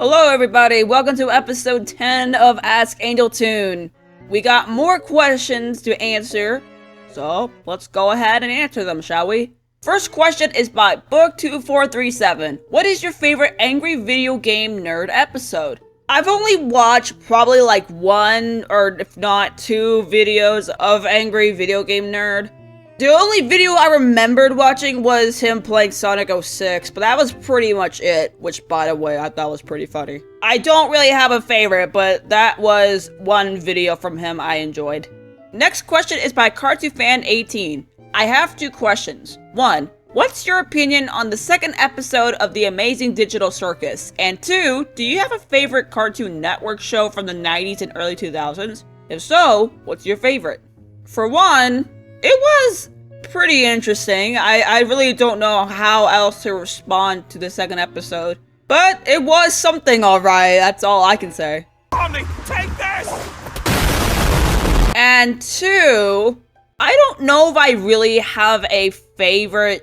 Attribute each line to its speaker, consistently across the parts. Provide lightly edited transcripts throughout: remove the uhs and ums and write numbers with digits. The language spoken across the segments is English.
Speaker 1: Hello everybody, welcome to episode 10 of Ask Angel Toon. We got more questions to answer, so let's go ahead and answer them, shall we? First question is by Book2437. What is your favorite angry video game nerd episode? I've only watched probably like one or if not two videos of Angry Video Game Nerd. The only video I remembered watching was him playing Sonic 06, but that was pretty much it, which, by the way, I thought was pretty funny. I don't really have a favorite, but that was one video from him I enjoyed. Next question is by CartoonFan18. I have two questions. One, what's your opinion on the second episode of The Amazing Digital Circus? And two, do you have a favorite Cartoon Network show from the 90s and early 2000s? If so, what's your favorite? For one, it was pretty interesting. I really don't know how else to respond to the second episode. But it was something alright, that's all I can say.
Speaker 2: Omni, take this!
Speaker 1: And two, I don't know if I really have a favorite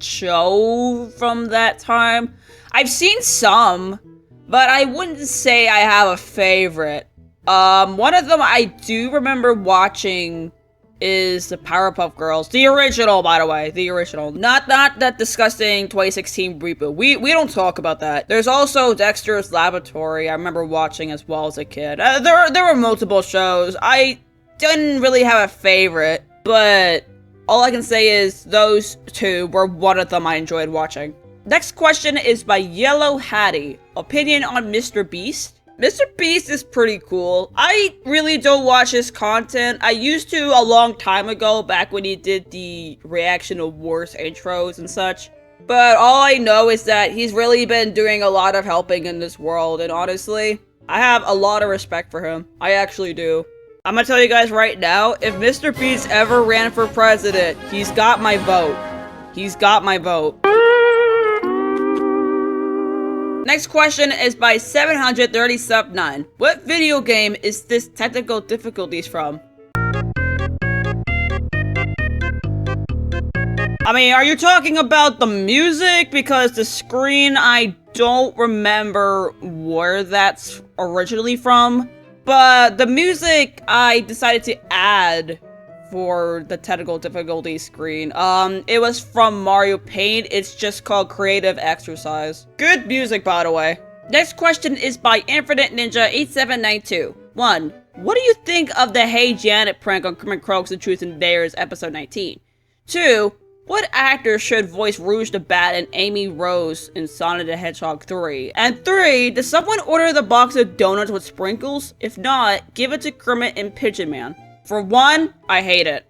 Speaker 1: show from that time. I've seen some, but I wouldn't say I have a favorite. One of them I do remember watching is the Powerpuff Girls. The original, by the way. The original. Not that disgusting 2016 reboot. We don't talk about that. There's also Dexter's Laboratory I remember watching as well as a kid. There were multiple shows. I didn't really have a favorite, but all I can say is those two were one of them I enjoyed watching. Next question is by Yellow Hattie. Opinion on Mr. Beast? Mr. Beast is pretty cool. I really don't watch his content. I used to a long time ago, back when he did the reaction awards intros and such. But all I know is that he's really been doing a lot of helping in this world, and honestly, I have a lot of respect for him. I actually do. I'm gonna tell you guys right now, if Mr. Beast ever ran for president, he's got my vote. He's got my vote. Next question is by 730sub9. What video game is this technical difficulties from? I mean, are you talking about the music? Because the screen, I don't remember where that's originally from. But the music I decided to add for the technical difficulty screen. It was from Mario Paint. It's just called Creative Exercise. Good music, by the way. Next question is by Infinite Ninja 8792. 1. What do you think of the Hey Janet prank on Kermit Croaks and Truth and Dares episode 19? 2. What actor should voice Rouge the Bat and Amy Rose in Sonic the Hedgehog 3? And 3. Does someone order the box of donuts with sprinkles? If not, give it to Kermit and Pigeon Man. For 1, I hate it.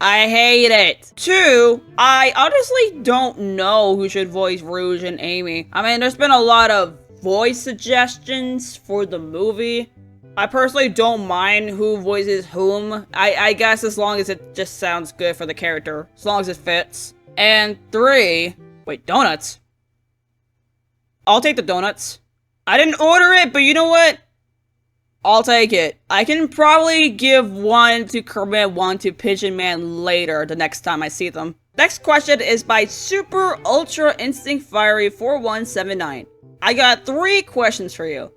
Speaker 1: I hate it. 2, I honestly don't know who should voice Rouge and Amy. I mean, there's been a lot of voice suggestions for the movie. I personally don't mind who voices whom. I guess as long as it just sounds good for the character. As long as it fits. And 3, wait, donuts? I'll take the donuts. I didn't order it, but you know what? I'll take it. I can probably give one to Kermit, one to Pigeon Man later, the next time I see them. Next question is by Super Ultra Instinct Fiery 4179. I got 3 questions for you.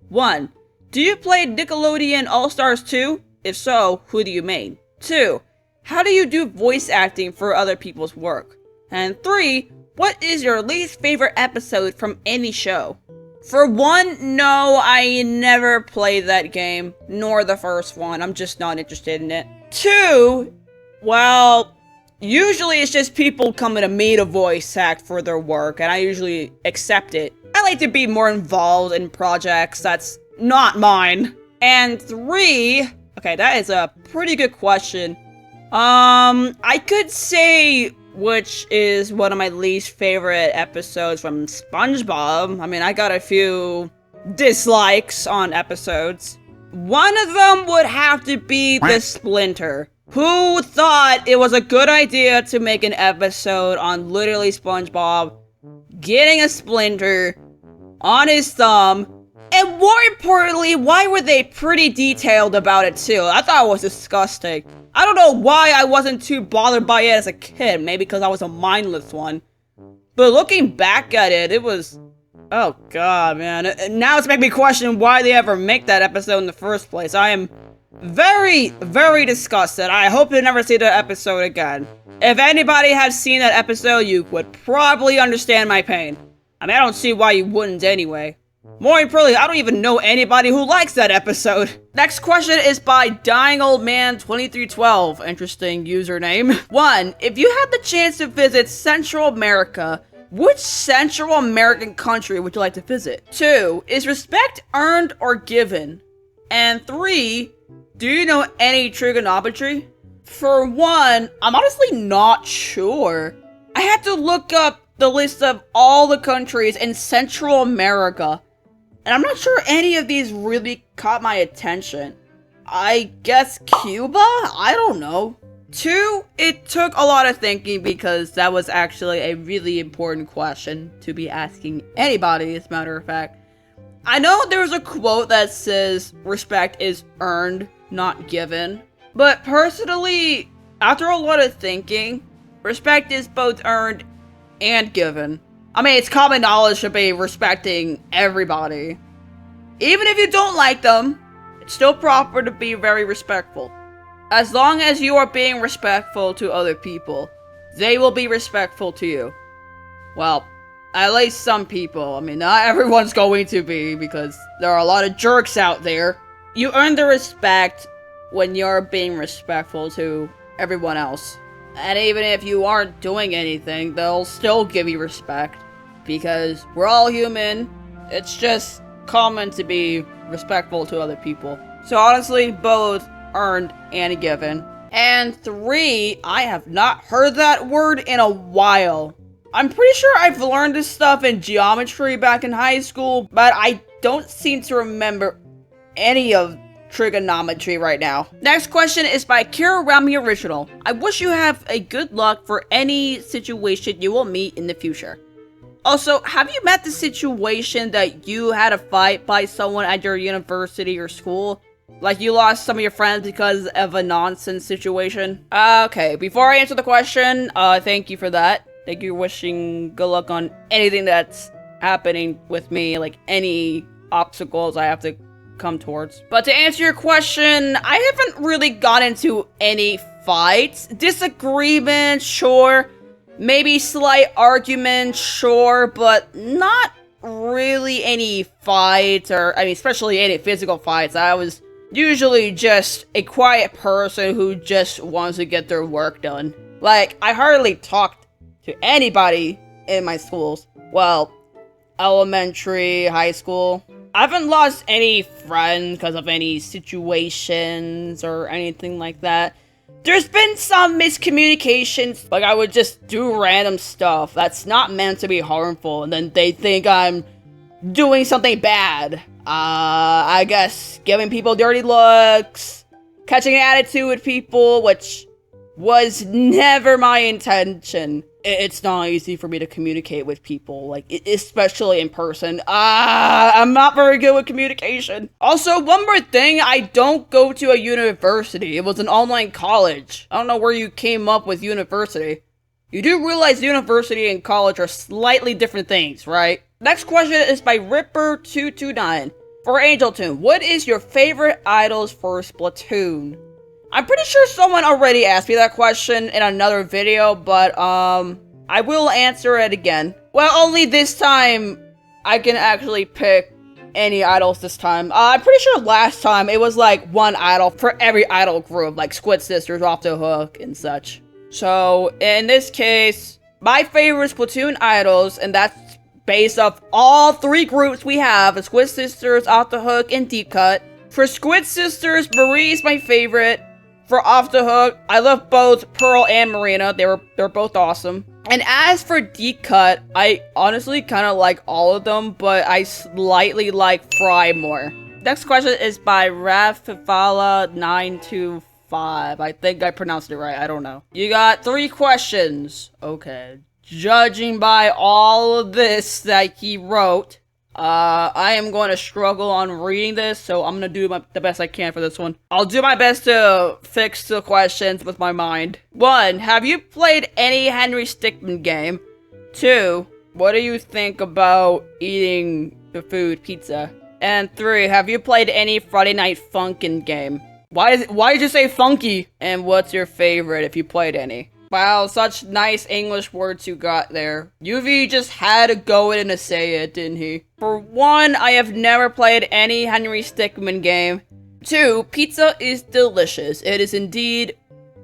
Speaker 1: 1. Do you play Nickelodeon All-Stars 2? If so, who do you main? 2. How do you do voice acting for other people's work? And 3. What is your least favorite episode from any show? For 1, no, I never played that game, nor the first one. I'm just not interested in it. 2, well, usually it's just people coming to me to voice act for their work, and I usually accept it. I like to be more involved in projects that's not mine. And 3, okay, that is a pretty good question. I could say which is one of my least favorite episodes from SpongeBob. I mean, I got a few dislikes on episodes. One of them would have to be the Splinter. Who thought it was a good idea to make an episode on literally SpongeBob getting a splinter on his thumb? And more importantly, why were they pretty detailed about it too? I thought it was disgusting. I don't know why I wasn't too bothered by it as a kid, maybe because I was a mindless one. But looking back at it, it was Oh god, man. Now it's making me question why they ever make that episode in the first place. I am very, very disgusted. I hope to never see that episode again. If anybody has seen that episode, you would probably understand my pain. I mean, I don't see why you wouldn't anyway. More importantly, I don't even know anybody who likes that episode. Next question is by Dying Old Man 2312. Interesting username. 1. If you had the chance to visit Central America, which Central American country would you like to visit? 2. Is respect earned or given? And 3. Do you know any trigonometry? For 1, I'm honestly not sure. I had to look up the list of all the countries in Central America. And I'm not sure any of these really caught my attention. I guess Cuba? I don't know. 2, it took a lot of thinking because that was actually a really important question to be asking anybody, as a matter of fact. I know there's a quote that says respect is earned, not given. But personally, after a lot of thinking, respect is both earned and given. I mean, it's common knowledge to be respecting everybody. Even if you don't like them, it's still proper to be very respectful. As long as you are being respectful to other people, they will be respectful to you. Well, at least some people. I mean, not everyone's going to be, because there are a lot of jerks out there. You earn the respect when you're being respectful to everyone else. And even if you aren't doing anything, they'll still give you respect. Because we're all human, it's just common to be respectful to other people. So honestly, both earned and given. And 3, I have not heard that word in a while. I'm pretty sure I've learned this stuff in geometry back in high school, but I don't seem to remember any of trigonometry right now. Next question is by Kira Rami Original. I wish you have a good luck for any situation you will meet in the future. Also, have you met the situation that you had a fight by someone at your university or school? Like you lost some of your friends because of a nonsense situation? Okay, before I answer the question, thank you for that. Thank you for wishing good luck on anything that's happening with me, like any obstacles I have to come towards. But to answer your question, I haven't really gotten into any fights. Disagreements, sure. Maybe slight arguments, sure, but not really any fights, or, I mean, especially any physical fights. I was usually just a quiet person who just wants to get their work done. Like, I hardly talked to anybody in my schools. Well, elementary, high school. I haven't lost any friends because of any situations or anything like that. There's been some miscommunications, like I would just do random stuff that's not meant to be harmful, and then they think I'm doing something bad. I guess giving people dirty looks, catching an attitude with people, which was never my intention. It's not easy for me to communicate with people, like, especially in person. I'm not very good with communication. Also, one more thing, I don't go to a university. It was an online college. I don't know where you came up with university. You do realize university and college are slightly different things, right? Next question is by Ripper229. For Angel Toon, what is your favorite idols for Splatoon? I'm pretty sure someone already asked me that question in another video, but, I will answer it again. Well, only this time I can actually pick any idols this time. I'm pretty sure last time it was like one idol for every idol group, like Squid Sisters, Off the Hook, and such. So, in this case, my favorite Splatoon idols, and that's based off all 3 groups we have, Squid Sisters, Off the Hook, and Deep Cut. For Squid Sisters, Marie is my favorite. For Off the Hook, I love both Pearl and Marina. They're both awesome. And as for Deep Cut, I honestly kind of like all of them, but I slightly like Fry more. Next question is by Rafifala925. I think I pronounced it right. I don't know. You got 3 questions. Okay. Judging by all of this that he wrote, I am going to struggle on reading this, so I'm going to do the best I can for this one. I'll do my best to fix the questions with my mind. 1. Have you played any Henry Stickmin game? 2. what do you think about eating the food pizza? And 3, have you played any Friday Night Funkin' game? Why did you say funky? And what's your favorite if you played any? Wow, such nice English words you got there. UV just had to go in and say it, didn't he? For 1, I have never played any Henry Stickmin game. 2, pizza is delicious. It is indeed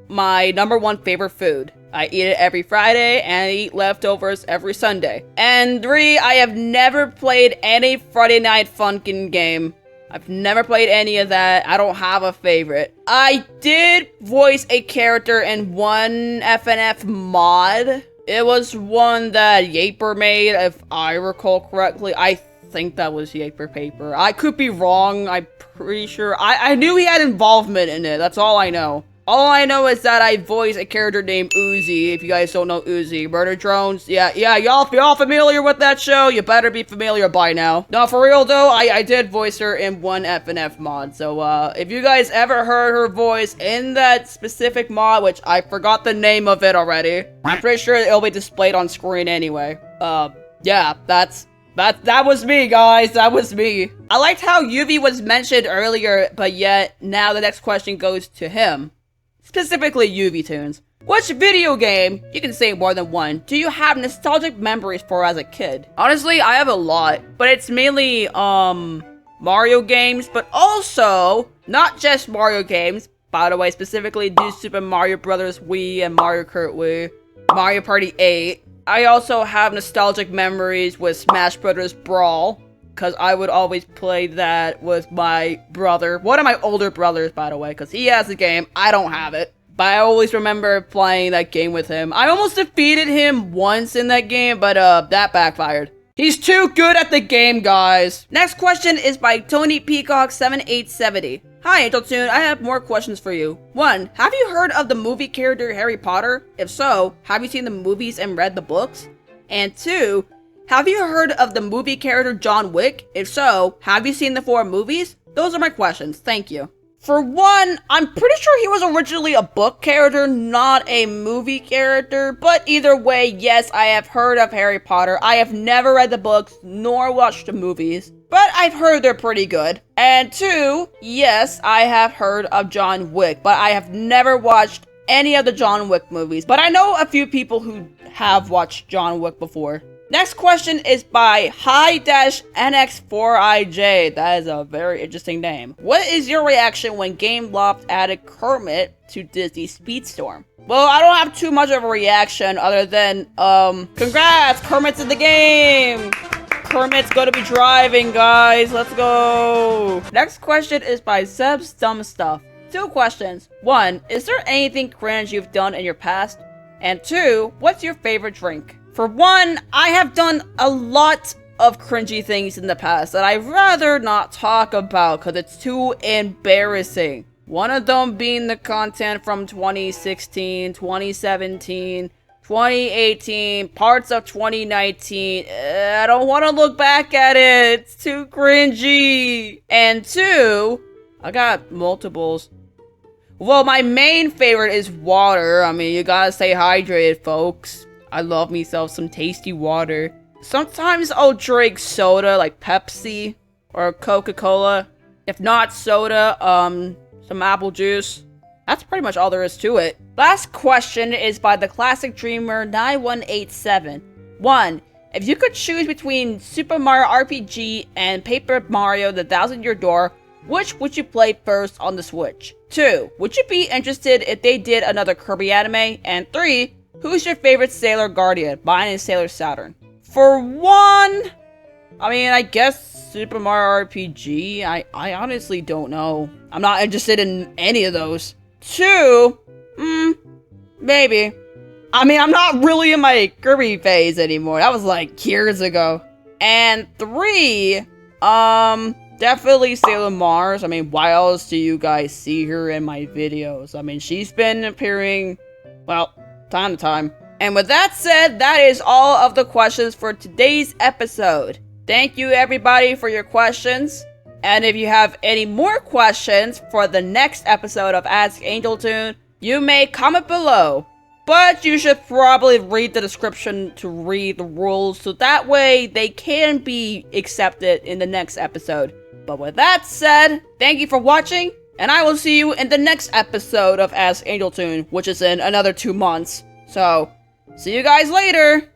Speaker 1: my #1 favorite food. I eat it every Friday, and I eat leftovers every Sunday. And 3, I have never played any Friday Night Funkin' game. I've never played any of that. I don't have a favorite. I did voice a character in one FNF mod. It was one that Yaper made, if I recall correctly. I think that was Yaper Paper. I could be wrong. I'm pretty sure. I knew he had involvement in it. That's all I know. All I know is that I voiced a character named Uzi, if you guys don't know Uzi. Murder Drones, yeah, y'all familiar with that show? You better be familiar by now. No, for real though, I did voice her in one FNF mod, so if you guys ever heard her voice in that specific mod, which I forgot the name of it already, I'm pretty sure it'll be displayed on screen anyway. Yeah, that was me, guys. That was me. I liked how Yuvi was mentioned earlier, but yet now the next question goes to him. Specifically UV Toons. Which video game, you can say more than one, do you have nostalgic memories for as a kid? Honestly, I have a lot, but it's mainly, Mario games, but also, not just Mario games, by the way, specifically New Super Mario Bros. Wii and Mario Kart Wii, Mario Party 8. I also have nostalgic memories with Smash Bros. Brawl, because I would always play that with my brother. One of my older brothers, by the way, because he has the game. I don't have it. But I always remember playing that game with him. I almost defeated him once in that game, but that backfired. He's too good at the game, guys. Next question is by Tony Peacock 7870. Hi, Angel Toon. I have more questions for you. 1. Have you heard of the movie character Harry Potter? If so, have you seen the movies and read the books? And 2. Have you heard of the movie character John Wick? If so, have you seen the 4 movies? Those are my questions. Thank you. For 1, I'm pretty sure he was originally a book character, not a movie character. But either way, yes, I have heard of Harry Potter. I have never read the books, nor watched the movies. But I've heard they're pretty good. And 2, yes, I have heard of John Wick. But I have never watched any of the John Wick movies. But I know a few people who have watched John Wick before. Next question is by High-NX4IJ. That is a very interesting name. What is your reaction when Gameloft added Kermit to Disney Speedstorm? Well, I don't have too much of a reaction other than, congrats! Kermit's in the game! Kermit's gonna be driving, guys. Let's go! Next question is by Seb's Dumb Stuff. 2 questions. 1, is there anything cringe you've done in your past? And 2, what's your favorite drink? For 1, I have done a lot of cringy things in the past that I'd rather not talk about because it's too embarrassing. One of them being the content from 2016, 2017, 2018, parts of 2019. I don't want to look back at it. It's too cringy. And 2, I got multiples. Well, my main favorite is water. I mean, you gotta stay hydrated, folks. I love myself some tasty water. Sometimes I'll drink soda like Pepsi or Coca-Cola. If not soda, some apple juice. That's pretty much all there is to it. Last question is by the Classic Dreamer 9187. 1. If you could choose between Super Mario RPG and Paper Mario The Thousand Year Door, which would you play first on the Switch? 2. Would you be interested if they did another Kirby anime? And 3. Who's your favorite Sailor Guardian? Mine is Sailor Saturn. For 1, I mean, I guess Super Mario RPG. I honestly don't know. I'm not interested in any of those. 2, maybe. I mean, I'm not really in my Kirby phase anymore. That was like years ago. And 3, definitely Sailor Mars. I mean, why else do you guys see her in my videos? I mean, she's been appearing, well, time to time. And with that said, that is all of the questions for today's episode. Thank you everybody for your questions. And if you have any more questions for the next episode of Ask Angel Toon, you may comment below. but you should probably read the description to read the rules, so that way they can be accepted in the next episode. But with that said, thank you for watching, and I will see you in the next episode of Ask Angel Toon, which is in another 2 months. So, see you guys later!